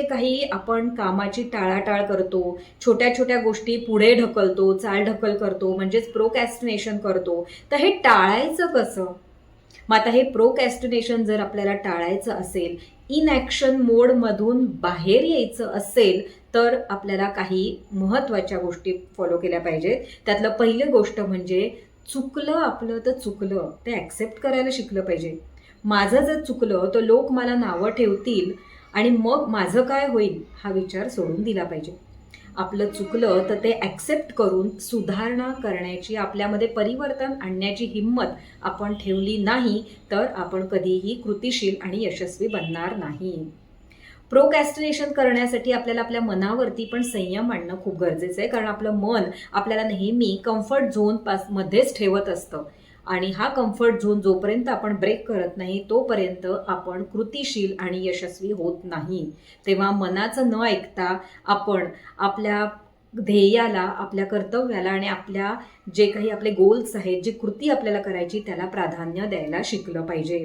काही आपण कामाची टाळाटाळ करतो, छोट्या छोट्या गोष्टी पुढे ढकलतो, चालढकल करतो, म्हणजेच प्रोक्रॅस्टिनेशन करतो. तर हे टाळायचं कसं? मग आता हे प्रोक्रॅस्टिनेशन जर आपल्याला टाळायचं असेल, इनॲक्शन मोडमधून बाहेर यायचं असेल, तर आपल्याला काही महत्त्वाच्या गोष्टी फॉलो केल्या पाहिजेत. त्यातलं पहिली गोष्ट म्हणजे चुकलं आपलं तर चुकलं, ते ॲक्सेप्ट करायला शिकलं पाहिजे. माझं जर चुकलं तर लोक मला नावं ठेवतील आणि मग माझं काय होईल हा विचार सोडून दिला पाहिजे. आपलं चुकलं तर ते ॲक्सेप्ट करून सुधारणा करण्याची, आपल्यामध्ये परिवर्तन आणण्याची हिंमत आपण ठेवली नाही, तर आपण कधीही कृतिशील आणि यशस्वी बनणार नाही. प्रोक्रॅस्टिनेशन करण्यासाठी आपल्याला आपल्या मनावरती पण संयम आणणं खूप गरजेचं आहे, कारण आपलं मन आपल्याला नेहमी कम्फर्ट मध्येच ठेवत असतं आणि हा कम्फर्ट झोन जोपर्यंत आपण ब्रेक करत नाही तोपर्यंत आपण कृतिशील आणि यशस्वी होत नाही. तेव्हा मनाचं न ऐकता आपण आपल्या ध्येयाला, आपल्या कर्तव्याला आणि आपल्या जे काही आपले गोल्स आहेत, जी कृती आपल्याला करायची त्याला प्राधान्य द्यायला शिकलं पाहिजे.